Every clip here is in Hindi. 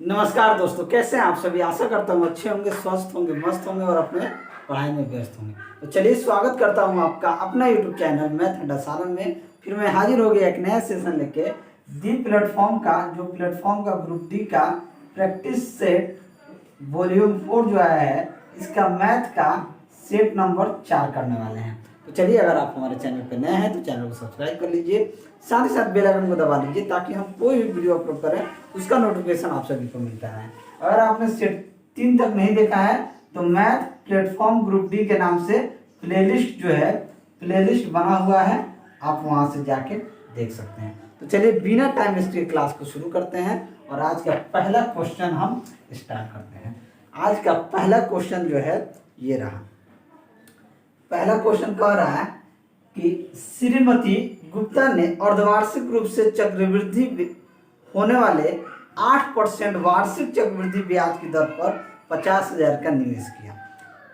नमस्कार दोस्तों, कैसे हैं आप सभी। आशा करता हूँ अच्छे होंगे, स्वस्थ होंगे, मस्त होंगे और अपने पढ़ाई में व्यस्त होंगे। तो चलिए स्वागत करता हूँ आपका अपना यूट्यूब चैनल मैथ अड्डा सारण में। फिर मैं हाजिर हो गया एक नया सेशन लेके दी प्लेटफॉर्म का, जो प्लेटफॉर्म का ग्रुप डी का प्रैक्टिस सेट वॉल्यूम 4 जो आया है, इसका मैथ का सेट नंबर 4 करने वाले हैं। तो चलिए, अगर आप हमारे चैनल पर नए हैं तो चैनल को सब्सक्राइब कर लीजिए, साथ ही साथ बेल आइकन को दबा लीजिए ताकि हम कोई भी वीडियो अपलोड करें उसका नोटिफिकेशन आप सभी को मिलता है। अगर आपने सेट 3 तक नहीं देखा है तो मैथ प्लेटफॉर्म ग्रुप डी के नाम से प्लेलिस्ट जो है, प्लेलिस्ट बना हुआ है, आप वहां से जाके देख सकते हैं। तो चलिए बिना टाइम वेस्ट के क्लास को शुरू करते हैं और आज का पहला क्वेश्चन हम स्टार्ट करते हैं। आज का पहला क्वेश्चन जो है ये रहा। पहला क्वेश्चन कह रहा है कि श्रीमती गुप्ता ने अर्धवार्षिक रूप से चक्रवृद्धि होने वाले 8% वार्षिक चक्रवृद्धि ब्याज की दर पर 50,000 का निवेश किया।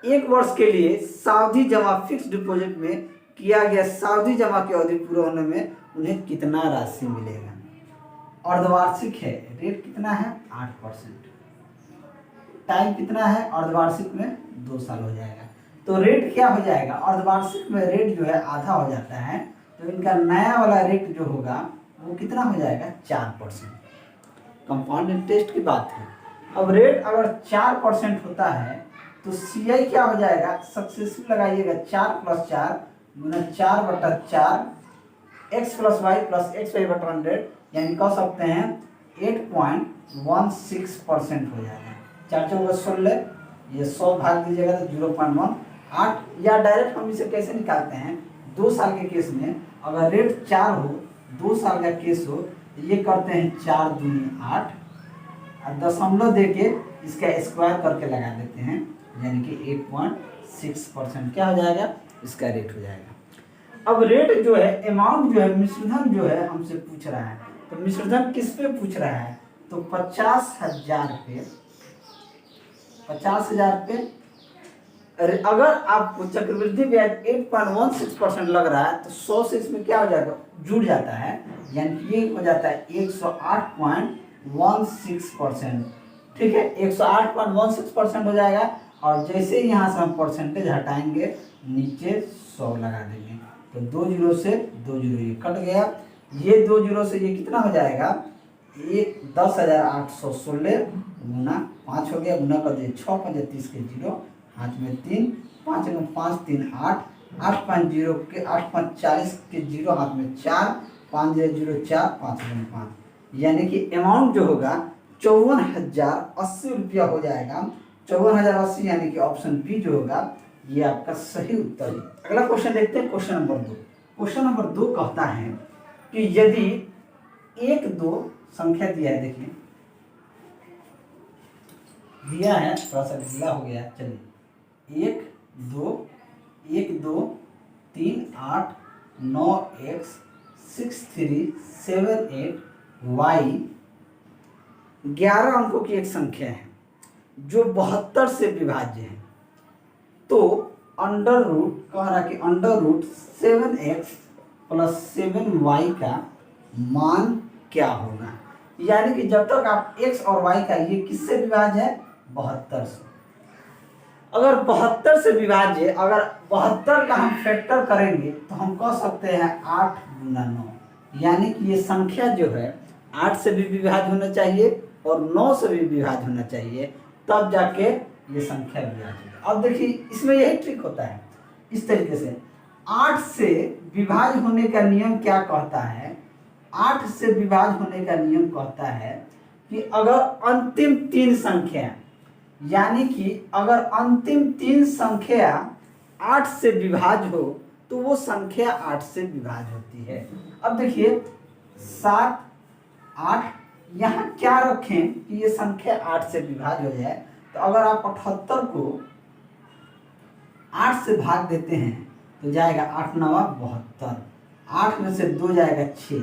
एक वर्ष के लिए सावधि जमा फिक्स डिपॉजिट में किया गया सावधि जमा की अवधि पूरा होने में उन्हें कितना राशि मिलेगा। अर्धवार्षिक है, रेट कितना है 8%, टाइम कितना है अर्धवार्षिक में 2 साल हो जाएगा। तो रेट क्या हो जाएगा, अर्धवार्षिक में रेट जो है आधा हो जाता है, तो इनका नया वाला रेट जो होगा वो कितना हो जाएगा 4%। कंपाउंड इंटरेस्ट की बात है। अब रेट अगर 4% होता है तो सीआई क्या हो जाएगा, सक्सेसिव लगाइएगा 4 + 4 गुना 4/4 x + y + xy/100, यानी कह सकते हैं 8.16% हो जाएगा। 4 × 4 = 16, ये 100 भाग दीजिएगा तो 0.18, या डायरेक्ट हम इसे कैसे निकालते हैं, 2 साल के केस में अगर रेट 4 हो, 2 साल का केस हो, तो ये करते हैं 4 दूनी 8 और दशमलव दे के इसका स्क्वायर करके लगा देते हैं, यानी कि 8.6% क्या हो जाएगा, इसका रेट हो जाएगा। अब रेट जो है, अमाउंट जो है, मिश्रधन जो है हमसे पूछ रहा है, तो मिश्रधन किस पे पूछ रहा है, तो 50,000 पे, 50,000 पे। अगर आपको चक्रवृद्धि ब्याज 8.16% लग रहा है तो 100 से इसमें क्या हो जाएगा, जुड़ जाता है, यानी कि ये हो जाता है 108.16%। ठीक है, 108.16% हो जाएगा। और जैसे ही यहाँ से हम परसेंटेज हटाएंगे नीचे 100 लगा देंगे, तो 2 जीरो से 2 जीरो ये कट गया, ये 2 जीरो से ये कितना हो जाएगा, ये 10,816 गुना 5 हो गया, गुना कर दिए 6 × 5 = 30 के 0, हाथ में 3, 5 × 5 = 3 8, 8 × 5 = 0 के 8 × 5 = 40 के 0, हाथ में 4, 5 × 0 = 4, 5 × 5, यानी कि अमाउंट जो होगा 54,080 रुपया हो जाएगा। 54,080, यानी कि ऑप्शन बी जो होगा ये आपका सही उत्तर है। अगला क्वेश्चन देखते हैं, क्वेश्चन नंबर 2। क्वेश्चन नंबर 2 कहता है कि यदि 1 2 संख्या दिया है, देखिए दिया है, थोड़ा सा ढीला हो गया, चलिए 1 2 1 2 3 8 9 x 6 3 7 8 y 11 अंकों की एक संख्या है जो 72 से विभाज्य है, तो अंडर रूट कह रहा कि अंडर रूट 7x + 7y का मान क्या होगा। यानी कि जब तक आप x और y का, ये किससे विभाज्य है, 72 से। अगर 72 से विभाज्य, अगर 72 का हम फैक्टर करेंगे तो हम कह सकते हैं 8 × 9, यानी कि ये संख्या जो है 8 से भी विभाज्य होना चाहिए और 9 से भी विभाज्य होना चाहिए, तब जाके ये संख्या विभाज्य होगी। अब देखिए इसमें यही ट्रिक होता है, इस तरीके से 8 से विभाज्य होने का नियम क्या कहता है, 8 से विभाज्य होने का नियम कहता है कि अगर अंतिम 3 संख्या, यानी कि अगर अंतिम 3 संख्या 8 से विभाज्य हो तो वो संख्या 8 से विभाज्य होती है। अब देखिए 7 8, यहाँ क्या रखें कि ये संख्या 8 से विभाज्य हो जाए, तो अगर आप 78 को 8 से भाग देते हैं तो जाएगा 8 × 9 = 72, 8 में से 2 जाएगा 6,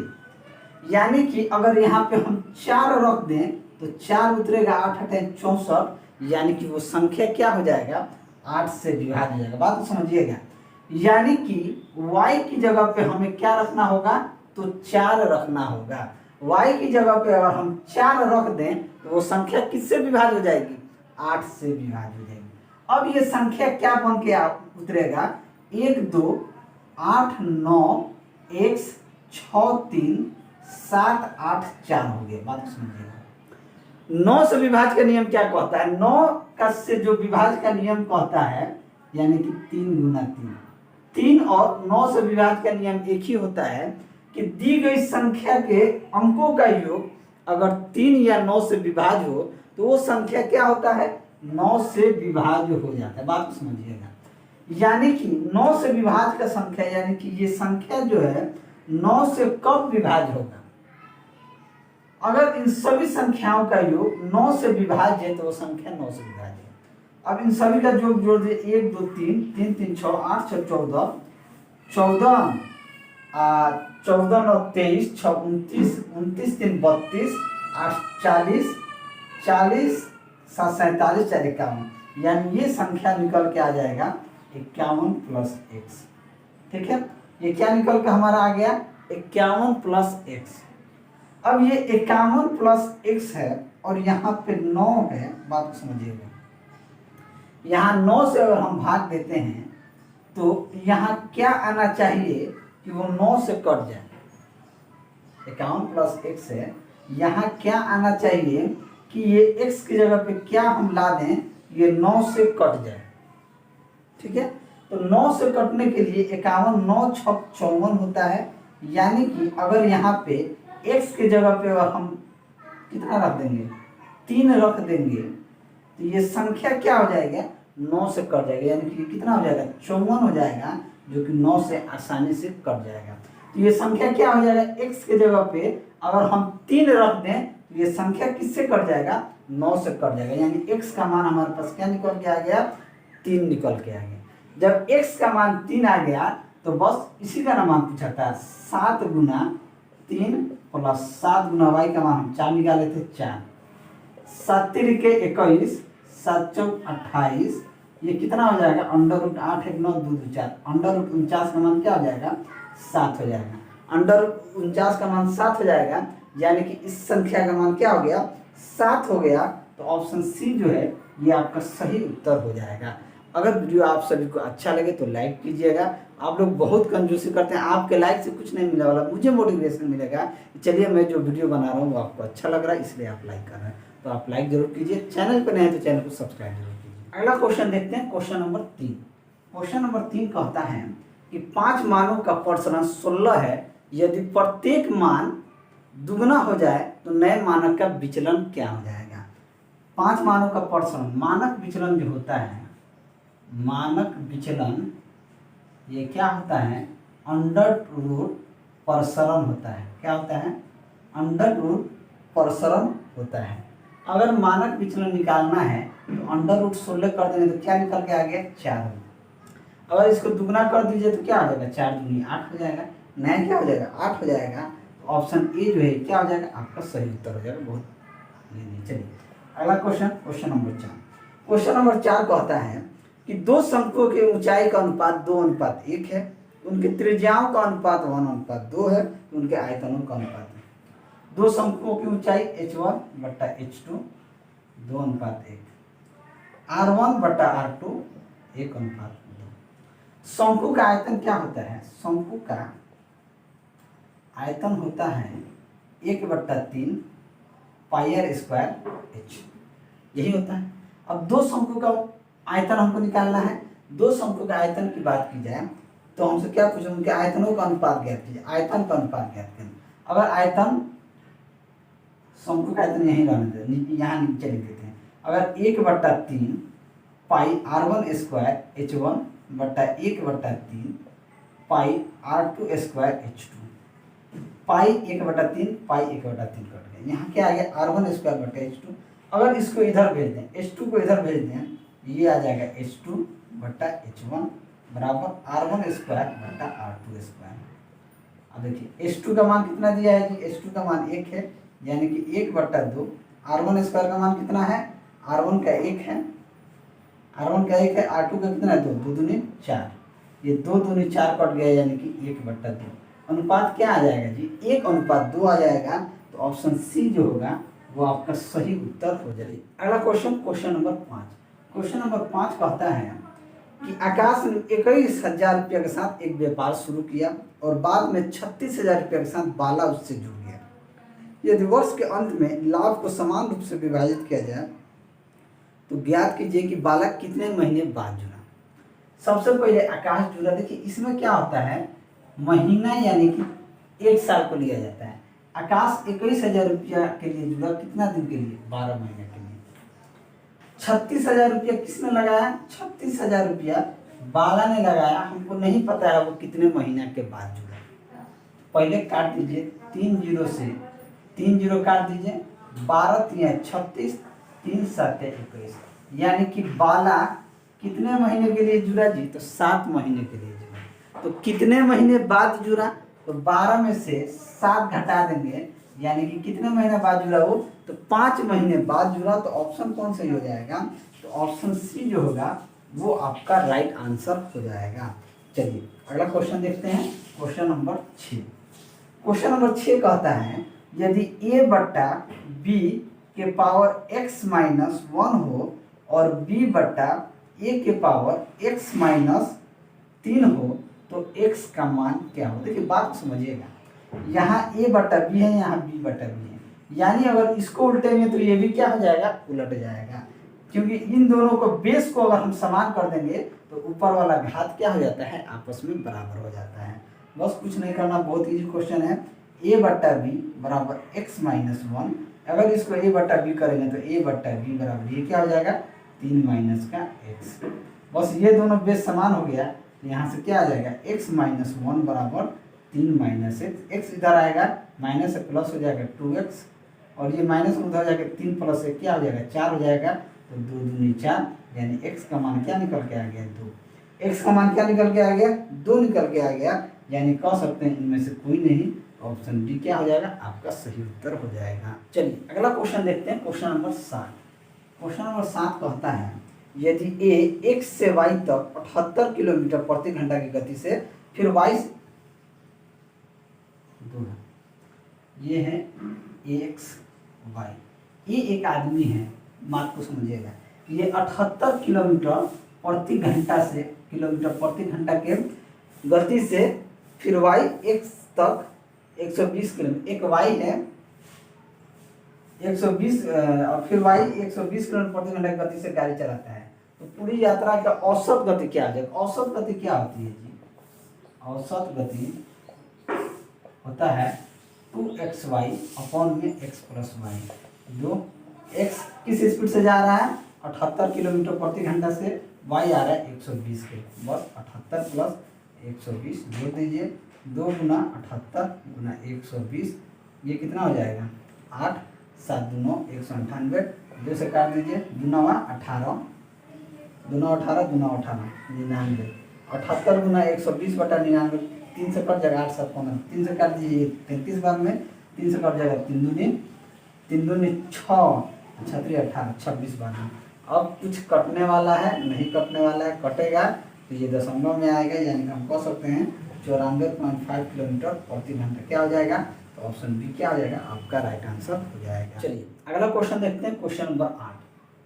यानी कि अगर यहाँ पे हम 4 रख दें तो 4 उतरेगा, 8 × 8 = 64, यानी कि वो संख्या क्या हो जाएगा, 8 से विभाज्य हो जाएगा। बात समझिएगा, यानी कि y की जगह पे हमें क्या रखना होगा, तो 4 रखना होगा। y की जगह पे अगर हम 4 रख दें तो वो संख्या किससे विभाज्य हो जाएगी? 8 से विभाज्य हो जाएगी। अब ये संख्या क्या बन के उतरेगा? 1 2 8 9 x 6 3 7 8 4 हो गया। बात समझिएगा। 9 से विभाज्य का नियम क्या कहता है? 9 का से जो विभाज्य का नियम कहता है यानी कि 3 गुना 3। 3 और 9 से विभाज्य का नियम एक ही होता है कि दी गई संख्या के अंकों का योग अगर 3 या 9 से विभाज्य हो तो वो संख्या क्या होता है? 9 से विभाज्य हो जाता है। बात को समझिएगा। यानी कि 9 से विभाज्य का संख्या यानी कि ये संख्या जो है 9 से कब विभाज्य होगा? अगर इन सभी संख्याओं का योग 9 से विभाज्य है तो वो संख्या 9 से विभाज्य है। अब इन सभी का योग जोड़ दे 1 2 3 3 3 6 8 6 14 14 14 9 23 6 29 29 3 32 8 40 40 7 47 4 51 यानी ये संख्या निकल के आ जाएगा 51 प्लस एक्स। ठीक है, ये क्या निकल के हमारा आ गया? 51 प्लस एक्स। अब ये 51 प्लस एक्स है और यहाँ पे 9 है। बात को समझिएगा। यहाँ 9 से अगर हम भाग देते हैं तो यहाँ क्या आना चाहिए कि वो 9 से कट जाए? 51 प्लस एक्स है, यहाँ क्या आना चाहिए कि ये x की जगह पे क्या हम ला दें, ये 9 से कट जाए। ठीक है, तो 9 से कटने के लिए 51 9 6 54 होता है। यानी कि अगर यहाँ पे x की जगह पे अगर हम कितना रख देंगे? 3 रख देंगे तो ये संख्या क्या हो जाएगा? 9 से कट जाएगा। यानी कि कितना हो जाएगा? 54 हो जाएगा, जो कि 9 से आसानी से कट जाएगा। तो ये संख्या क्या हो जाएगा? x की जगह पे अगर हम 3 रख दें तो ये संख्या किससे कट जाएगा? 9 से कट जाएगा। यानी x का मान हमारे पास क्या निकल के आ गया? 3 निकल के आ गया। जब x का मान 3 आ गया तो बस इसी का ना मान पूछा था। 7 गुना 3 प्लस 7 गुना y का मान हम 4 निकाले थे 4। 7 3 के 21 7 चौक 28 ये कितना हो जाएगा? अंडर रूट 8 1 9 2 2 4 अंडर रूट 49 का मान क्या हो जाएगा? 7 हो जाएगा। अंडर रूट 49 का मान 7 हो जाएगा। यानी कि इस संख्या का मान क्या हो गया? 7 हो गया। तो ऑप्शन सी जो है ये आपका सही उत्तर हो जाएगा। अगर वीडियो आप सभी को अच्छा लगे तो लाइक कीजिएगा। आप लोग बहुत कंजूसी करते हैं, आपके लाइक से कुछ नहीं मिलने वाला, मुझे मोटिवेशन मिलेगा। चलिए, मैं जो वीडियो बना रहा हूँ वो आपको अच्छा लग रहा है इसलिए आप लाइक कर रहे हैं, तो आप लाइक जरूर कीजिए। चैनल पर नए हैं तो चैनल को सब्सक्राइब जरूर कीजिए। अगला क्वेश्चन देखते हैं, क्वेश्चन नंबर 3। क्वेश्चन नंबर 3 कहता है कि 5 मानों का प्रसरण 16 है। यदि प्रत्येक मान दुगना हो जाए तो नए मानक का विचलन क्या हो जाएगा? 5 मानों का प्रसरण, मानक विचलन जो होता है, मानक विचलन ये क्या होता है? अंडर रूट प्रसरण होता है। क्या होता है? अंडर रूट प्रसरण होता है। अगर मानक विचलन निकालना है तो अंडर रूट 16 कर देंगे तो क्या निकल के आ गया? 4। अगर इसको दुगना कर दीजिए तो क्या हो जाएगा? 4 दूनी 8 हो जाएगा। नया क्या हो जाएगा? 8 हो जाएगा। तो ऑप्शन ए जो है क्या हो जाएगा? आपका सही उत्तर हो जाएगा। बहुत चलिए अगला question, question number 4। Question number 4 कहता है कि 2 शंकुओं की ऊंचाई का अनुपात 2:1 है, उनकी त्रिज्याओं का अनुपात 1:2 है, उनके आयतनों का अनुपात है। 2 शंकुओं की ऊंचाई h1 बट्टा h2 2:1, r1 बट्टा r2 1:2। शंकु का आयतन क्या होता है? शंकु का आयतन होता है 1/3 पाई स्क्वायर h, यही होता है। अब 2 शंकु का आयतन हमको निकालना है। 2 शंकु का आयतन की बात की जाए तो हमसे क्या पूछे? उनके आयतनों का अनुपात ज्ञात कीजिए। आयतन का अनुपात ज्ञात कीजिए। अगर आयतन, शंकु का आयतन यहीं रहने देते, यहाँ नीचे लिख देते हैं। अगर 1/3 पाई r1 स्क्वायर h1 बट्टा 1/3 पाई r2 स्क्वायर h2, पाई 1/3 पाई 1/3 कट गया। यहाँ क्या आ गया? r1 स्क्वायर बट्टा h2। अगर इसको इधर भेज दें, h2 को इधर भेज दें, ये आ जाएगा h2 बट्टा h1 बराबर r1 स्क्वायर बट्टा r2 स्क्वायर। अब देखिए h2 का मान कितना दिया है जी? h2 का मान 1 है, यानी कि 1/2। r1 स्क्वायर का मान कितना है? r1 का 1 है, r1 का 1 है, r2 का कितना है? 2 2 दूनी 4, ये 2 दूनी 4 कट गया, यानी कि 1/2। अनुपात क्या आ जाएगा जी? 1:2 आ जाएगा। तो तो ऑप्शन सी जो होगा वो आपका सही उत्तर हो जाएगा। अगला क्वेश्चन नंबर 5। क्वेश्चन नंबर 5 कहता है कि आकाश ने 21,000 रुपये के साथ एक व्यापार शुरू किया और बाद में 36,000 रुपये के साथ बाला उससे जुड़ गया। यदि वर्ष के अंत में लाभ को समान रूप से विभाजित किया जाए तो ज्ञात कीजिए कि बाला कितने महीने बाद जुड़ा। सबसे पहले आकाश जुड़ा। देखिए इसमें क्या होता है, महीना यानी कि 1 साल को लिया जाता है। आकाश 21,000 रुपया के लिए जुड़ा, कितना दिन के लिए, 12 महीने के लिए। 36,000 रुपया किसने लगाया, 36,000 रुपया बाला ने लगाया। हमको नहीं पता है वो कितने महीना के बाद जुड़ा। पहले काट दीजिए 3 जीरो से, 3 जीरो काट दीजिए, 12 3 36, 3 7 21, यानी कि बाला कितने महीने के लिए जुड़ा जी, तो 7 महीने के लिए जुड़ा। तो कितने महीने बाद जुड़ा, तो 12 में से 7 घटा देंगे, यानी कि कितने महीने बाद जुड़ा वो, तो 5 महीने बाद जुड़ा। तो ऑप्शन कौन सही हो जाएगा, तो ऑप्शन सी जो होगा वो आपका राइट आंसर हो जाएगा। चलिए अगला क्वेश्चन देखते हैं, क्वेश्चन नंबर 6। क्वेश्चन नंबर 6 कहता है यदि a बट्टा b के पावर x माइनस 1 हो और b बट्टा a के पावर x माइनस 3 हो तो x का मान क्या हो। देखिए बात समझिएगा, यहाँ a बट्टा b है, यहाँ b बट्टा b है, यानी अगर इसको उल्टेंगे तो ये भी क्या हो जाएगा, उलट जाएगा। क्योंकि इन दोनों को बेस को अगर हम समान कर देंगे तो ऊपर वाला घात क्या हो जाता है, आपस में बराबर हो जाता है। बस कुछ नहीं करना, बहुत इजी क्वेश्चन है। a बट्टा b बराबर x माइनस 1, अगर इसको a बट्टा b करेंगे तो a बट्टा b बराबर ये क्या हो जाएगा, 3 माइनस का x। बस ये दोनों बेस समान हो गया तो यहाँ से क्या आ जाएगा, x माइनस 1 बराबर 3 माइनस x इधर आएगा, माइनस से प्लस हो जाएगा 2x, और ये माइनस उधर जाएगा 3 प्लस से क्या हो जाएगा, 4 हो जाएगा। तो 2 दूनी 4, यानी x का मान क्या निकल के आ गया, 2। x का मान क्या निकल के आ गया, 2 निकल के आ गया, यानी कह सकते हैं इनमें से कोई नहीं, ऑप्शन डी क्या हो जाएगा, आपका सही उत्तर हो जाएगा। चलिए अगला क्वेश्चन देखते हैं, क्वेश्चन नंबर 7। क्वेश्चन नंबर 7 कहता है यदि a x से y तक 78 किलोमीटर प्रति घंटा की गति से फिर y ये है x y, ये एक आदमी है, बात को समझिएगा। ये 78 किलोमीटर प्रति घंटा से, किलोमीटर प्रति घंटा के गति से फिर y x तक 120 किलोमीटर, एक y है 120 और फिर y 120 किलोमीटर प्रति घंटा की गति से गाड़ी चलाता है। तो पूरी यात्रा का औसत गति क्या आ जाएगा, औसत गति क्या होती है जी, औसत गति होता है 2xy अपॉन में x प्लस वाई, जो x किस स्पीड से जा रहा है, 78 किलोमीटर प्रति घंटा से, y आ रहा है 120 के, बस 78 प्लस 120 जोड़ दीजिए, 2 गुना 78 गुना 120, ये कितना हो जाएगा, 8 7 दूनो 198, 2 से काट दीजिए, दूना 18, दूना 18 दूना 18 99, 78 गुना 120 बटा 99, 3 से कट जाएगा, 8 7 15, 3 से काट दीजिए 33 बार में, 3 से कट जाएगा 3 दूनी 6, 36 18 26 बार में। अब कुछ कटने वाला है, नहीं कटने वाला है, कटेगा तो ये दशमलव में आएगा, यानी हम कह सकते हैं 94.5 किलोमीटर प्रति घंटा क्या हो जाएगा, तो ऑप्शन बी क्या हो जाएगा, आपका राइट आंसर हो जाएगा। चलिए अगला क्वेश्चन देखते हैं, क्वेश्चन नंबर 8।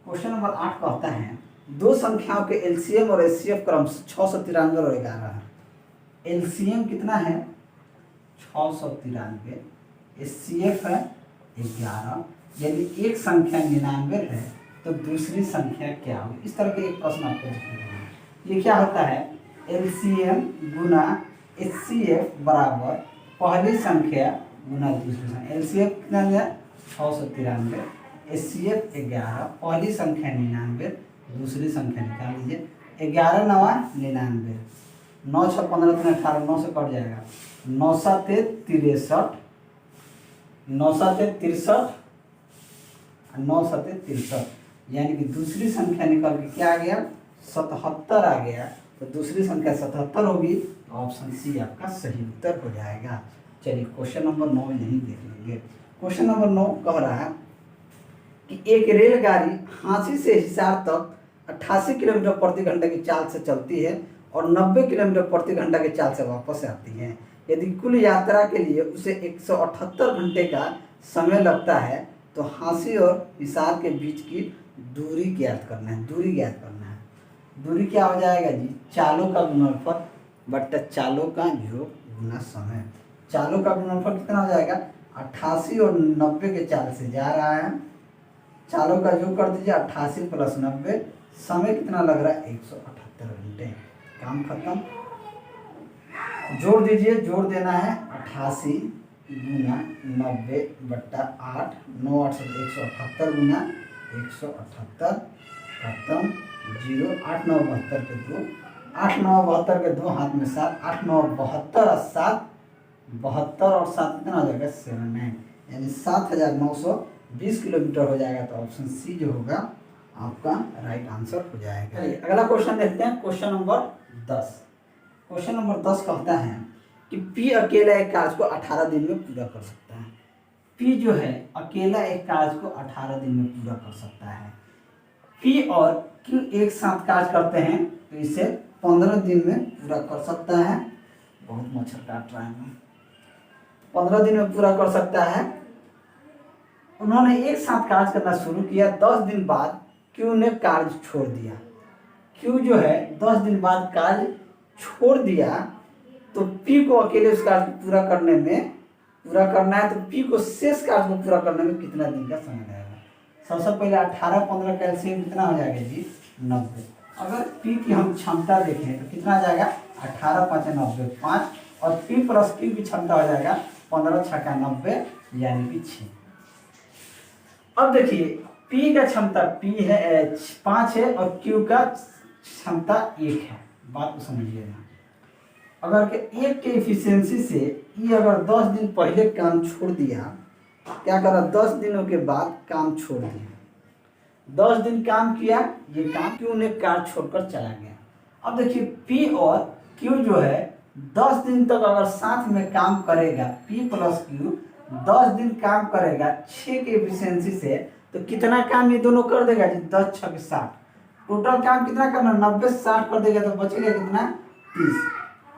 क्वेश्चन नंबर 8 कहता है दो संख्याओं के एलसीएम और एचसीएफ क्रम 693 और 11 है। एलसीएम कितना है, 693, एचसीएफ है 11, यदि एक संख्या 99 है तो दूसरी संख्या क्या होगी। इस तरह के एक प्रश्न आपको लिखना। ये क्या होता है, एलसीएम गुना एचसीएफ बराबर पहली संख्या गुना दूसरी संख्या। एलसीएफ कितना है, 693, एचसीएफ 11, पहली संख्या 99, दूसरी संख्या निकाल लीजिए, 11 9 99, 9 6 15 3 18, 9 से कट जाएगा, 9 7 63, 9 7 63, 9 7 63, यानी कि दूसरी संख्या निकल के क्या आ गया, 77 आ गया। तो दूसरी संख्या 77 होगी, तो ऑप्शन सी आपका सही उत्तर हो जाएगा। चलिए क्वेश्चन नंबर 9 नहीं देख लेंगे। क्वेश्चन नंबर 9 कह रहा है कि एक रेलगाड़ी हांसी से हिसार तक 88 किलोमीटर प्रति घंटे की चाल से चलती है और 90 किलोमीटर प्रति घंटा की चाल से वापस आती है। यदि कुल यात्रा के लिए उसे 178 घंटे का समय लगता है तो हाँसी और इशार के बीच की दूरी ज्ञात करना है। दूरी ज्ञात करना है। दूरी क्या हो जाएगा जी, चालों का गुणनफल बट्टा चालों का योग गुना समय। चालों का गुणनफल कितना हो जाएगा, 88 और 90 के चाल से जा रहा है, चालों का योग कर दीजिए 88 + 90, समय कितना लग रहा है 178 घंटे। काम खत्म। जोड़ दीजिए, जोड़ देना है 88 गुना 90 बट्टा 8, 9 8 178 गुना 178 खत्म, 0 8 9 72 के 2, 8 9 72 के 2 हाथ में 7, 8 9 72 और 7 72 और 7 कितना हो जाएगा 79, यानी 7920 किलोमीटर हो जाएगा। तो ऑप्शन सी जो होगा आपका राइट आंसर हो जाएगा। अगला क्वेश्चन देखते हैं, क्वेश्चन नंबर 10। क्वेश्चन नंबर 10 कहता है कि पी अकेला एक कार्य को 18 दिन में पूरा कर सकता है। पी जो है अकेला एक कार्य को 18 दिन में पूरा कर सकता है। पी और क्यू एक साथ कार्य करते हैं तो इसे 15 दिन में पूरा कर सकता है। बहुत मच्छर काट रहा है। 15 दिन में पूरा कर सकता है। उन्होंने एक साथ कार्य करना शुरू किया, 10 दिन बाद क्यू ने कार्य छोड़ दिया। क्यू जो है 10 दिन बाद कार्य छोड़ दिया, तो पी को अकेले उस कार्य को पूरा करना है, तो पी को शेष कार्य को पूरा करने में कितना दिन का समय लगेगा। सबसे पहले 18 15 का एलसीएम कितना हो जाएगा जी 90। अगर पी की हम क्षमता देखें तो कितना आ जाएगा 18 5 90 5, और पी प्लस क्यू की क्षमता हो जाएगा 15 6 90 यानी कि 6। अब देखिए पी का क्षमता पी है 5 है और क्यू का क्षमता 1 है। बात को समझिएगा। अगर के एक के इफिशियंसी से ये अगर 10 दिन पहले काम छोड़ दिया, क्या करा 10 दिनों के बाद काम छोड़ दिया, 10 दिन काम किया, ये काम क्यू ने कार्य छोड़कर चला गया। अब देखिए पी और क्यू जो है 10 दिन तक अगर साथ में काम करेगा, पी प्लस क्यू 10 दिन काम करेगा 6 के इफिशियंसी से, तो कितना काम ये दोनों कर देगा जी 10 6 60। टोटल काम कितना करना 90 60 कर देगा, तो बचेगा कितना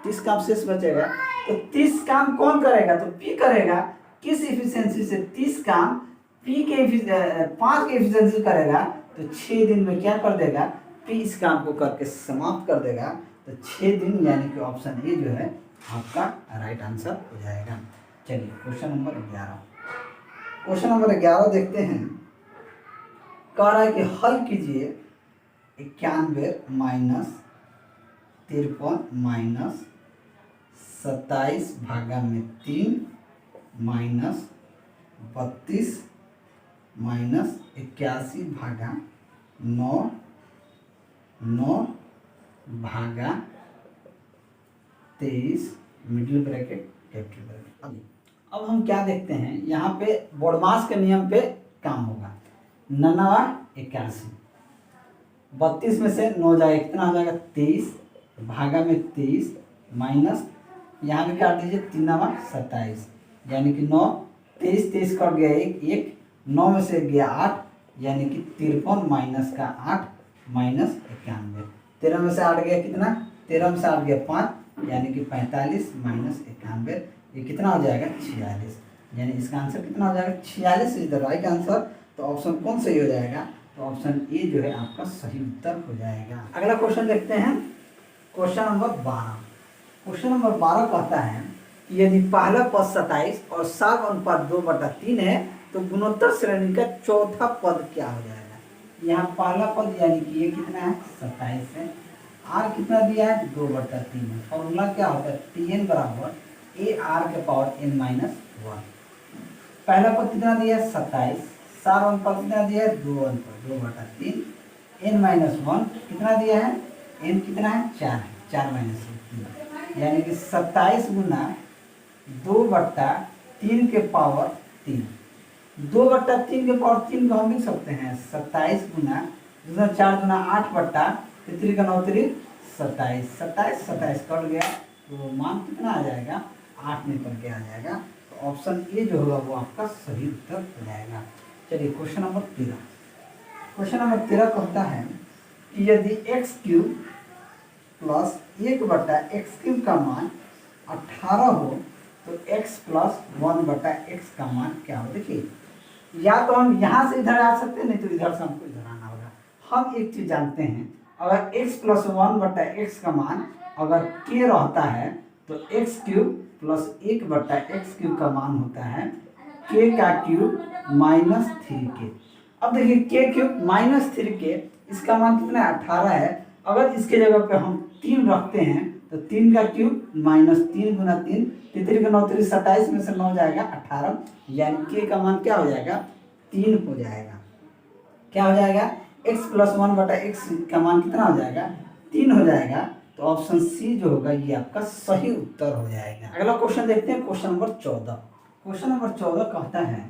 30 काम शेष बचेगा। तो 30 काम कौन करेगा, तो पी करेगा। किस इफिशियंसी से 30 काम पी के 5 के इफिशियंसी करेगा, तो 6 दिन में क्या कर देगा पी इस काम को करके समाप्त कर देगा। तो 6 दिन यानी कि ऑप्शन ए जो है आपका राइट आंसर हो जाएगा। चलिए क्वेश्चन नंबर 11। क्वेश्चन नंबर 11 देखते हैं। कह रहा है कि हल कीजिए 91 - 53 - 27 भागा में 3 - 32 - 81 भागा 9 9 भागा 23 मिडिल ब्रैकेट कैपिटल ब्रैकेट। अब हम क्या देखते हैं, यहाँ पे बोडमास के नियम पे काम होगा। 99 81, 32 में से 9 जाएगा कितना हो जाएगा 23 भागा में 23 माइनस यहाँ पे काट दीजिए 3 27, यानी कि 9 23 कट गया 1 9 में से गया 8, यानी कि 53 माइनस का 8 माइनस 91। 13 में से 8 गया कितना 13 में से 8 गया 5, यानी कि 45 माइनस 91, ये कितना हो जाएगा 46। यानी इसका आंसर कितना हो जाएगा 46 इज द राइट आंसर। तो ऑप्शन कौन सही हो जाएगा, तो ऑप्शन ए जो है आपका सही उत्तर हो जाएगा। अगला क्वेश्चन देखते हैं, क्वेश्चन नंबर 12। क्वेश्चन नंबर 12 कहता है कि यदि पहला पद 27 और 7/2/3 है तो गुणोत्तर श्रेणी का चौथा पद क्या हो जाएगा। यहाँ पहला पद यानी कि ये कितना है 27 है, आर कितना दिया है 2/3 है। फॉर्मूला क्या होता है Tn बराबर AR⁻n-1। पहला पद कितना दिया है 27, 7 पद कितना दिया है 2/3, n-1 कितना दिया है, n कितना है 4 है, 4 - 3, यानी कि 27 गुना 2/3 के पावर 3। 2/3 के पावर 3 को हम लिख सकते हैं 27 गुना 4 गुना 8/3 का 9 3 27, 27 कट गया, तो मान कितना आ जाएगा 8 निकल के आ जाएगा। तो ऑप्शन ए जो होगा वो आपका सही उत्तर हो जाएगा। चलिए क्वेश्चन नंबर 13। क्वेश्चन नंबर 13 कहता है कि यदि x³ + 1/x³ का मान 18 हो तो x प्लस 1/x का मान क्या हो। देखिए या तो हम यहाँ से इधर आ सकते हैं, नहीं तो इधर से हमको इधर आना होगा। हम एक चीज जानते हैं, अगर x प्लस 1/x का मान अगर k रहता है तो x³ प्लस 1/x³ का मान होता है k का क्यूब माइनस 3k। अब देखिए k³ माइनस 3k, इसका मान कितना है 18 है। अगर इसके जगह पे हम 3 रखते हैं तो 3 का क्यूब माइनस 3 गुना 3, 3 का 9 3 27 में से 9 जाएगा 18, यानी k का मान क्या हो जाएगा 3 हो जाएगा। क्या हो जाएगा x प्लस 1/x का मान कितना हो जाएगा 3 हो जाएगा। तो ऑप्शन सी जो होगा ये आपका सही उत्तर हो जाएगा। अगला क्वेश्चन देखते हैं, क्वेश्चन नंबर 14। क्वेश्चन नंबर 14 कहता है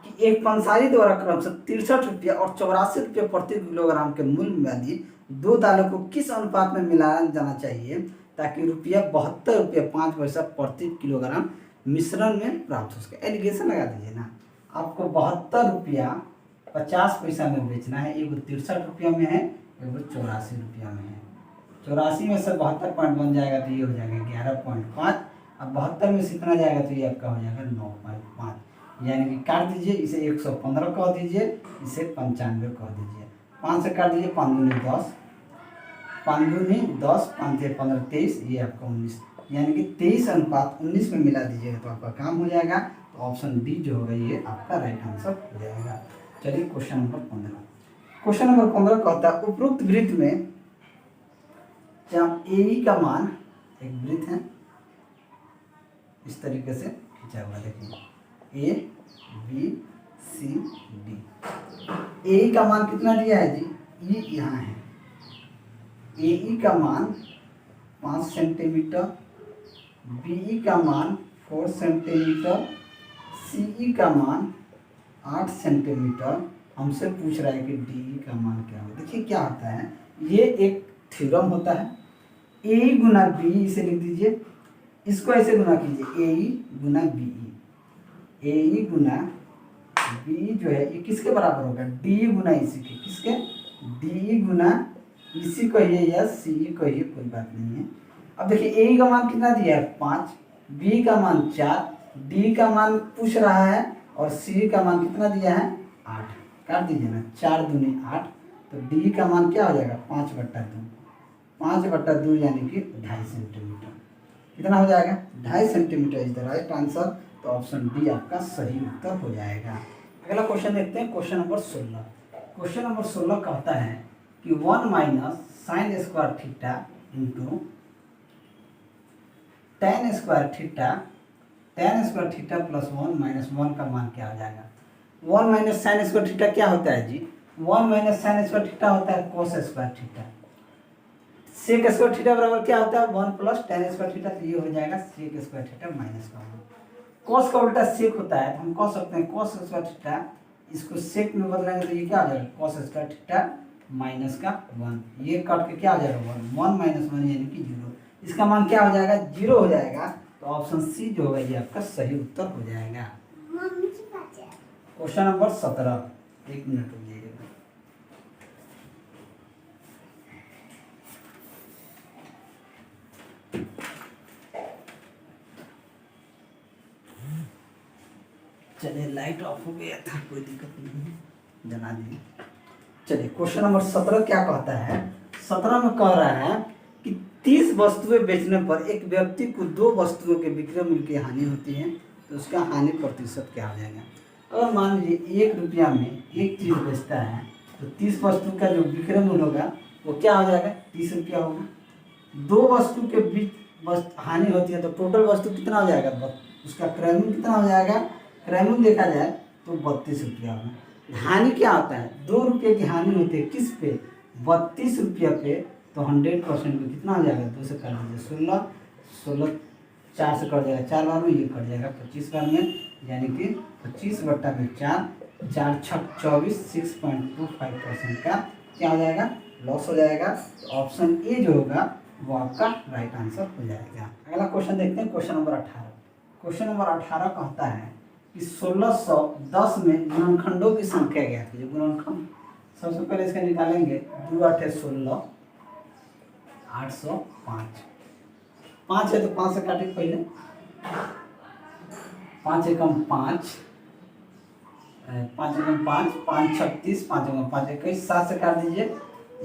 कि एक पंसारी द्वारा क्रमशः 63 रुपया और 84 रुपये प्रति किलोग्राम के मूल्य वाली 2 दालों को किस अनुपात में मिलाया जाना चाहिए ताकि रुपया 72 रुपये 5 पैसा प्रति किलोग्राम मिश्रण में प्राप्त हो सके। एलिगेशन लगा दीजिए ना, आपको 72 रुपया 50 पैसा में बेचना है। एगो 63 रुपया में है, एगो 84 रुपया में है। 84 में से 72 पॉइंट बन जाएगा तो ये हो जाएगा 11.5। अब 72 में से इतना जाएगा तो ये आपका हो जाएगा 9.5, यानी कि काट दीजिए, इसे 115 कह दीजिए, इसे 95 कह दीजिए। 5 से काट दीजिए, 5 दूनी 10, 5 दूनी 10, 5 से 15 23, ये आपका 19, यानी कि 23:19 में मिला दीजिएगा तो आपका काम हो जाएगा। तो ऑप्शन डी जो होगा ये आपका राइट आंसर हो जाएगा। चलिए क्वेश्चन नंबर 15। क्वेश्चन नंबर 15 कहता है उपरोक्त वृत्त में जब ए का मान, एक वृत्त है इस तरीके से खींचा हुआ, देखिए ए बी सी डी। ए का मान कितना दिया है जी, ये यहाँ है। ए का मान 5 सेंटीमीटर, बी का मान 4 सेंटीमीटर, सी का मान 8 सेंटीमीटर। हमसे पूछ रहा है कि डी का मान क्या होगा। देखिए क्या होता है, ये एक थ्योरम होता है, ए गुना बी, इसे लिख दीजिए, इसको ऐसे गुना कीजिए, ए गुना बी, ए गुना बी जो है ये किसके बराबर होगा, डी गुना इसी के, किसके, डी गुना इसी कहिए या सी कहिए, कोई बात नहीं है। अब देखिए ए का मान कितना दिया है 5, बी का मान 4, डी का मान पूछ रहा है और सी का मान कितना दिया है 8। काट दीजिए ना, 4 दूनी 8, तो डी का मान क्या हो जाएगा 5/2, 5/2 यानी कि 2.5 सेंटीमीटर। कितना हो जाएगा 2.5 centimetre is the right answer. तो ऑप्शन डी आपका सही उत्तर हो जाएगा। अगला क्वेश्चन देखते हैं, क्वेश्चन नंबर 16। क्वेश्चन नंबर 16 कहता है कि 1 minus sine square theta into ten square theta plus 1 minus 1 का मान क्या हो जाएगा। 1 माइनस साइन स्क्वायर थीटा क्या होता है जी, 1 माइनस साइन स्क्वायर थीटा होता है cos square theta. Sec square theta बराबर क्या होता है 1 प्लस टेन स्क्वायर थीटा, तो ये हो जाएगा सेक स्क्वायर थीटा माइनस का 1। कॉस का उल्टा सेक होता है, तो हम कह सकते हैं कॉस स्क्वायर थीटा, इसको सेक में बदलेंगे तो ये क्या हो जाएगा कॉस स्क्वायर थीटा माइनस का 1। ये काट के क्या हो जाएगा 1 माइनस 1 यानी कि 0। इसका मान क्या हो जाएगा 0 हो जाएगा। तो ऑप्शन सी जो होगा ये आपका सही उत्तर हो जाएगा। क्वेश्चन नंबर 17, 1 मिनट रुक जाइएगा। चलिए लाइट ऑफ हो गया था, कोई दिक्कत नहीं है, जला दिए। चलिए क्वेश्चन नंबर 17 क्या कहता है, 17 में कह रहा है कि 30 वस्तुएं बेचने पर एक व्यक्ति को 2 वस्तुओं के विक्रय मूल्य की हानि होती है, तो उसका हानि प्रतिशत क्या हो जाएगा। अगर मान लीजिए 1 रुपया में एक चीज़ बेचता है तो 30 वस्तु का जो विक्रय मूल्य होगा वो क्या हो जाएगा 30 रुपया होगा। 2 वस्तु के बीच हानि होती है तो टोटल वस्तु कितना हो जाएगा, उसका क्रय मूल्य कितना हो जाएगा, क्रय मूल्य देखा जाए तो 32 रुपया होगा। हानि क्या होता है 2 रुपये की हानि होती है किस पे 32 रुपया पे, तो 100% पे कितना हो जाएगा 2 से काट दीजिए 16, 16 4 से कट जाएगा 4 बार में, ये कट जाएगा 25 बार में, यानी कि 25/4, 4 6 24, 6.25% का क्या हो जाएगा लॉस हो जाएगा। तो ऑप्शन ए जो होगा वो आपका राइट आंसर हो जाएगा। अगला क्वेश्चन देखते हैं, क्वेश्चन नंबर 18। क्वेश्चन नंबर 18 कहता है कि 1610 में गुणनखंडों की संख्या क्या थी। जो गुणनखंड सबसे पहले इसका निकालेंगे, 2 8 16, 805, 5 है तो 5 से काटे पहले, 5 एकम 5, 5 एकम 5, 5 36, 5 एकम 5 21, 7 से काट दीजिए।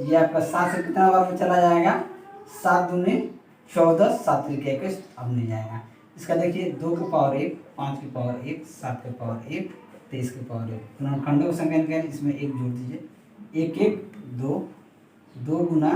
ये आपका 7 से कितना बार में चला जाएगा, 7 दूनी 14, 7 त्रिक 21, अब नहीं जाएगा। इसका देखिए 2 की पावर 1, 5 की पावर 1, 7 की पावर 1, 23 की पावर 1, गुणनखंडों की संख्या निकालिए, इसमें 1 जोड़ दीजिए। 1 1 2, 2 गुना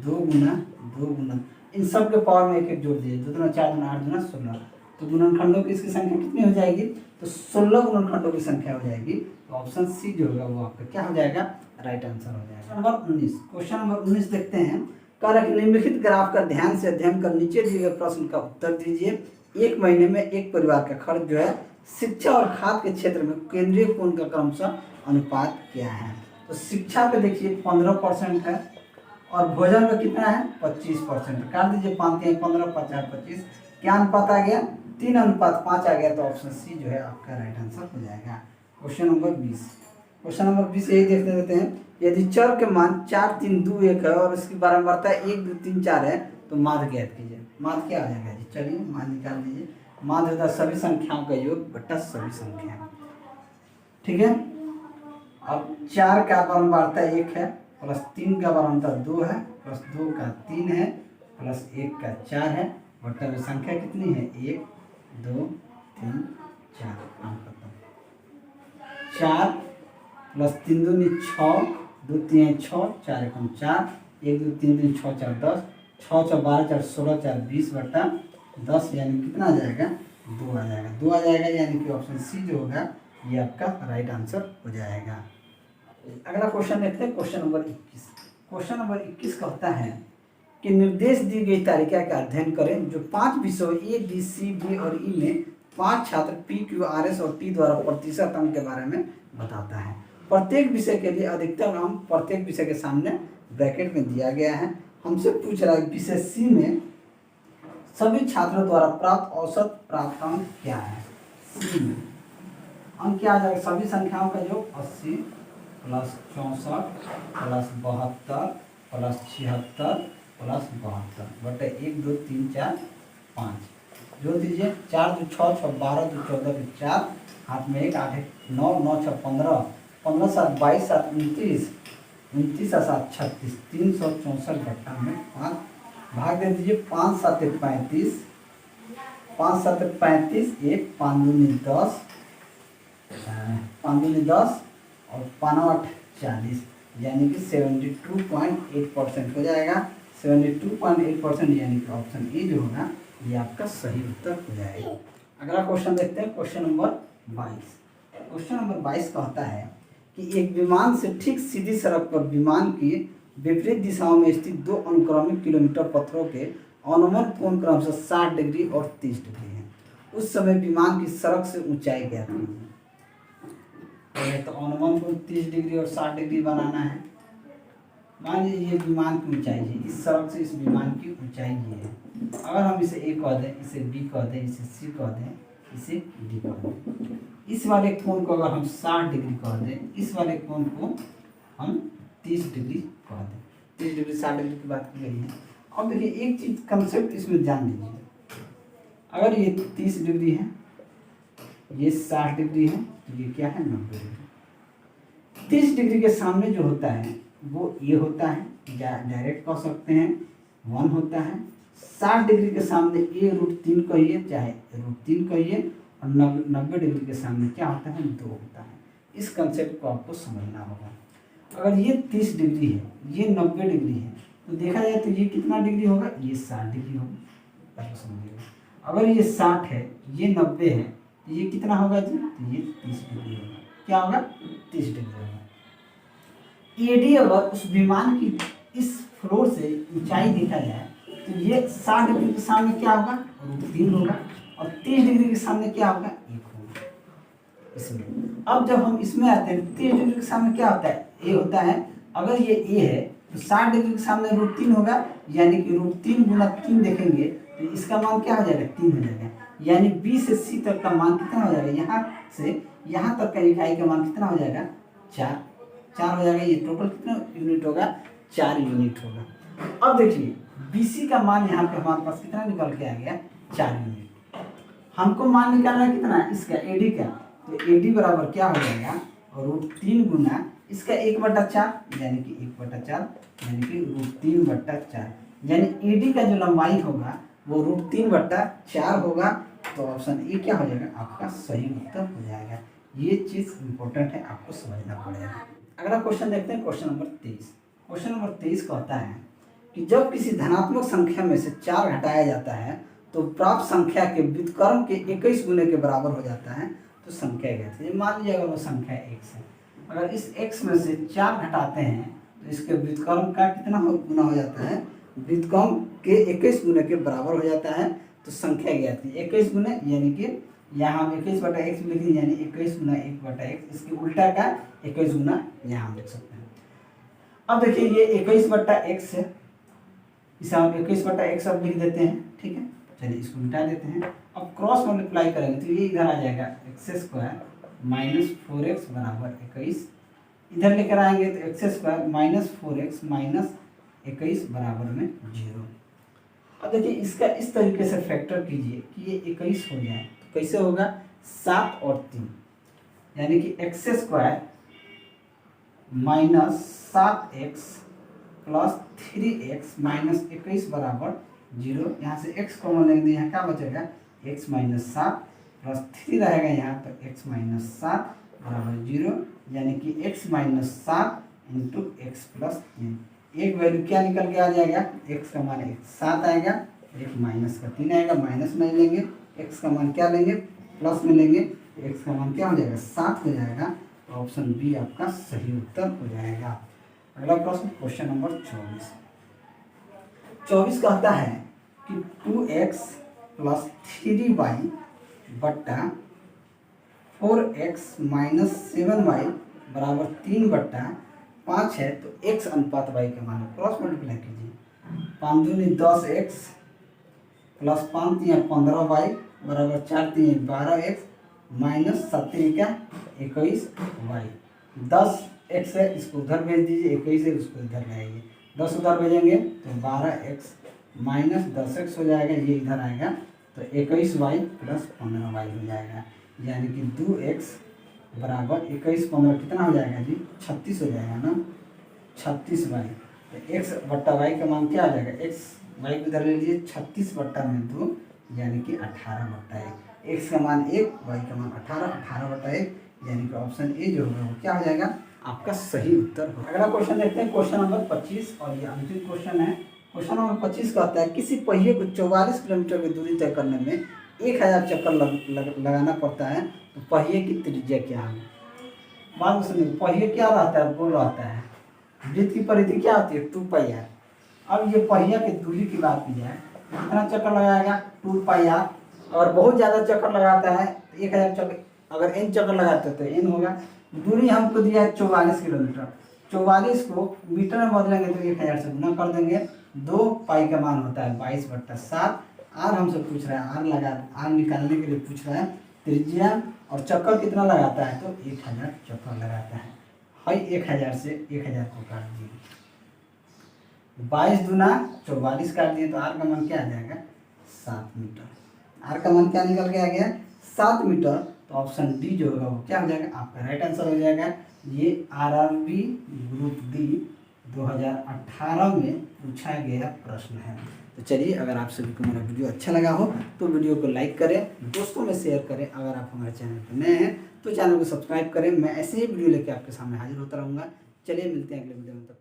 2 गुना 2 गुना, इन सब के पावर में 1 1 जोड़ दीजिए। 2 दूना 4 दूना 8 दूना 16, तो गुणनखंडों की इसकी संख्या कितनी हो जाएगी, तो 16 गुणनखंडों की संख्या हो जाएगी। तो ऑप्शन सी जो होगा वो आपका क्या हो जाएगा, राइट आंसर हो जाएगा। नंबर 19, क्वेश्चन नंबर 19 देखते हैं। निम्नलिखित ग्राफ का ध्यान से अध्ययन कर नीचे दिए गए प्रश्न का उत्तर दीजिए। एक महीने में एक परिवार का खर्च जो है शिक्षा और खाद्य के क्षेत्र में केंद्रीय पूर्ण का क्रमशः अनुपात क्या है। तो शिक्षा पे देखिए 15% है और भोजन में कितना है 25%। काट दीजिए 5 के 15, 50 25, क्या अनुपात आ गया 3:5 आ गया। तो ऑप्शन सी जो है आपका राइट आंसर हो जाएगा। क्वेश्चन नंबर 20, क्वेश्चन नंबर 20 यही देखते रहते हैं। यदि चर के मान 4 3 2 1 है और इसकी बारंबारता 1 2 3 4 है तो माध्य ज्ञात कीजिए। माध्य क्या आ जाएगा जी, चलिए माध्य निकाल दीजिए। माध्य होता है सभी संख्याओं का योग बटा सभी संख्या, ठीक है। अब 4 का बारंबारता 1 है, प्लस 3 का बारंबारता 2 है, प्लस 2 का 3 है, प्लस 1 का 4 है, बटा में संख्या कितनी है 1 2 3 4। 4 प्लस 3 दूनी 6, 2 3 6, 4 एकम 4, 1 2 3 3 6 4 10, 6 4 12 4 16 4 20 बटा 10, यानी कितना आ जाएगा 2 आ जाएगा। 2 आ जाएगा यानी कि ऑप्शन सी जो होगा ये आपका राइट आंसर हो जाएगा। अगला क्वेश्चन देखते हैं, क्वेश्चन नंबर 21। क्वेश्चन नंबर 21 कहता है कि निर्देश दी गई तालिका का अध्ययन करें जो 5 विषयों ए बी सी डी और ई में 5 छात्र पी क्यू आर एस और टी द्वारा प्रतिशत अंक के बारे में बताता है। प्रत्येक विषय के लिए अधिकतम अंक प्रत्येक विषय के सामने ब्रैकेट में दिया गया है। हमसे पूछ रहा है विषय सी में सभी छात्रों द्वारा प्राप्त औसत प्राप्त अंक क्या है। सी में अंक क्या आ जाएगा, सभी संख्याओं का योग 80 प्लस 64 प्लस 72 प्लस 76 प्लस 72 बटे 1 2 3 4 5, जोड़ दीजिए। 4 2 6 6 12 2 14 2 4, हाथ में 1 8 9 9 6 15 15 7 22 7 29 29 7 36 364 बट्टा में 5, भाग दे दीजिए। 5 7 35, 5 7 35, 1 5 दूनी 10, 5 दूनी 10 और 5 8 40, यानी कि 72.8% हो जाएगा। 72.8% यानी कि ऑप्शन ए जो होगा ये आपका सही उत्तर हो जाएगा। अगला क्वेश्चन देखते हैं, क्वेश्चन नंबर 22। क्वेश्चन नंबर 22 कहता है कि एक विमान से ठीक सीधी सड़क पर विमान की विपरीत दिशाओं में स्थित 2 अनुक्रमिक किलोमीटर पत्थरों के अनुमान कोण क्रमशः 60 डिग्री और 30 डिग्री है। उस समय विमान की सड़क से ऊंचाई ज्ञात कीजिए। तो अनुमान कोण 30 डिग्री और 60 डिग्री बनाना है। मान लीजिए ये विमान की ऊंचाई है, इस सड़क से इस विमान की ऊंचाई ये है। अगर हम इसे ए कह दें, इसे बी कह दें, इसे सी कह दें, इसे डी कह दें, इस वाले कोण को अगर हम 60 डिग्री कह दें, इस वाले कोण को हम 30 डिग्री कह दें। 30 डिग्री 60 डिग्री की बात की गई है। अब देखिए एक चीज कंसेप्ट इसमें जान लीजिए, अगर ये 30 डिग्री है, ये 60 डिग्री है, तो ये क्या है 90 डिग्री। 30 डिग्री के सामने जो होता है वो ये होता है, डायरेक्ट कह सकते हैं 1 होता है। 60 डिग्री के सामने ए √3 कहिए, चाहे √3 कहिए, और 90 डिग्री के सामने क्या होता है 2 होता है। इस कंसेप्ट को आपको समझना होगा। अगर ये 30 डिग्री है, ये 90 डिग्री है, तो देखा जाए तो ये कितना डिग्री होगा, ये 60 डिग्री होगा। आपको समझिएगा, अगर ये 60 है, ये 90 है, तो ये कितना होगा जी, तो ये 30 डिग्री होगा। क्या होगा 30 डिग्री होगा। एडी अगर उस विमान की इस फ्लोर से ऊंचाई देखा जाए तो ये 60 डिग्री के सामने क्या होगा √3 होगा, और 30 डिग्री के सामने क्या होगा 1 होगा। इसमें अब जब हम इसमें आते हैं 30 डिग्री के सामने क्या होता है ए होता है। अगर ये ए है तो 60 डिग्री के सामने √3 होगा, यानी कि √3 गुना 3 देखेंगे तो इसका मान क्या हो जाएगा 3 हो जाएगा। यानी बी से सी तक का मान कितना हो जाएगा, यहाँ से यहाँ तक का इकाई का मान कितना हो जाएगा 4 हो जाएगा। ये टोटल कितना यूनिट होगा 4 यूनिट होगा। अब देखिए BC का मान यहाँ पे हमारे पास कितना निकल के आ गया 4 यूनिट। हमको मान निकालना है कितना, इसका AD का, तो AD बराबर क्या हो जाएगा, √3 गुना इसका 1/4 यानी कि 1/4 यानी कि √3/4, यानी AD का जो लंबाई होगा वो √3/4 होगा। तो ऑप्शन ए क्या हो जाएगा, आपका सही उत्तर हो जाएगा। ये चीज़ इंपॉर्टेंट है, आपको समझना पड़ेगा। अगला क्वेश्चन देखते हैं, क्वेश्चन नंबर 23। क्वेश्चन नंबर 23 कहता है कि जब किसी धनात्मक संख्या में से 4 घटाया जाता है तो प्राप्त संख्या के व्युत्क्रम के 21 गुने के बराबर हो जाता है, तो संख्या क्या थी। मान लीजिए अगर वो संख्या x है, अगर इस x में से 4 घटाते हैं तो इसके व्युत्क्रम का कितना गुना हो जाता है, व्युत्क्रम के 21 गुने के बराबर हो जाता है, तो संख्या क्या थी 21 गुने, यानी कि यहाँ हम 21/x लिख दें, यानी 21 गुना 1/x, इसके उल्टा का 21 गुना यहाँ हम लिख सकते हैं। अब देखिए ये 21/x है, इसे हम 21/x अब लिख देते हैं, ठीक है। चलिए इसको मिटा देते हैं। अब क्रॉस मल्टीप्लाई करेंगे तो ये इधर आ जाएगा x² - 4x बराबर 21, इधर लेकर आएंगे तो x² - 4x - 21 बराबर में 0। अब देखिए इसका इस तरीके से फैक्टर कीजिए कि ये 21 हो जाए, तो कैसे होगा, 7 और 3 यानी कि x² - 7x + 3x - 21 बराबर 0। यहाँ से x कॉमन लेंगे, यहाँ क्या बचेगा, x - 7 + 3 रहेगा यहाँ, तो x - 7 बराबर 0, यानी कि x - 7 × x + 3। एक वैल्यू क्या निकल के आ जाएगा, x का मान 7 आएगा, एक माइनस का 3 आएगा, माइनस नहीं लेंगे, x का मान क्या लेंगे, प्लस में लेंगे, x का मान क्या हो जाएगा, 7 हो जाएगा। तो ऑप्शन बी आपका सही उत्तर हो जाएगा। अगला प्रश्न, क्वेश्चन नंबर 24। 24 कहता है कि 2x + 3y बट्टा 4x - 7y बराबर 3/5 है, तो x अनुपात y के मान क्रॉस मल्टीप्लाई कीजिए। 5 दूनी 10x + 5 × 15y बराबर 4 × 12x - 7 × 21y। 10x है, इसको उधर भेज दीजिए, 21 है उसको इधर लाइए, 10 उधर भेजेंगे तो 12x - 10x हो जाएगा, ये इधर आएगा तो 21y + 15y हो जाएगा, यानी कि 2x बराबर 21 15 कितना हो जाएगा जी, 36 हो जाएगा ना, 36y। तो x/y का मान क्या आ जाएगा, y को इधर ले लीजिए, 36/2 यानी कि 18/1। x का मान 1, y का मान 18/1, यानी कि ऑप्शन ए जो होगा वो क्या हो जाएगा, आपका सही उत्तर होगा। अगला क्वेश्चन देखते हैं, क्वेश्चन नंबर 25, और ये अंतिम क्वेश्चन है। क्वेश्चन नंबर 25 कहता है किसी पहिए को 44 किलोमीटर की दूरी तय करने में 1000 चक्कर लगाना पड़ता है, तो पहिए की त्रिज्या क्या है। मान लो सुनिए, पहिए क्या रहता है, गोल रहता है, वृत्त की परिधि क्या होती है, 2πr। अब ये पहिया की दूरी की बात की जाए, कितना चक्कर लगाएगा, 2πr। और बहुत ज़्यादा चक्कर लगाता है तो 1000 चक्कर, अगर n चक्कर लगाते हैं तो n होगा। दूरी हमको दिया है 44 किलोमीटर, 44 को मीटर में बदलेंगे तो 1000 से गुना कर देंगे, 2π का मान होता है 22/7। आर हमसे पूछ रहा है, आर निकालने के लिए पूछ रहा है त्रिज्या, और चक्कर कितना लगाता है, तो 1000 चक्कर लगाता है। हाई 1000 से 1000 को काट दिए, 22 दूना 44 काट दिए, तो आर का मान क्या आ जाएगा, 7 मीटर। आर का मान क्या निकल के आ गया, 7 मीटर। तो ऑप्शन डी जो होगा वो क्या हो जाएगा, आपका राइट आंसर हो जाएगा। ये RRB ग्रुप डी 2018 में पूछा गया प्रश्न है। तो चलिए, अगर आप सभी को मेरा वीडियो अच्छा लगा हो तो वीडियो को लाइक करें, दोस्तों में शेयर करें। अगर आप हमारे चैनल पर नए हैं तो चैनल को सब्सक्राइब करें। मैं ऐसे ही वीडियो लेके आपके सामने हाजिर होता रहूँगा। चलिए मिलते हैं अगले वीडियो में, तब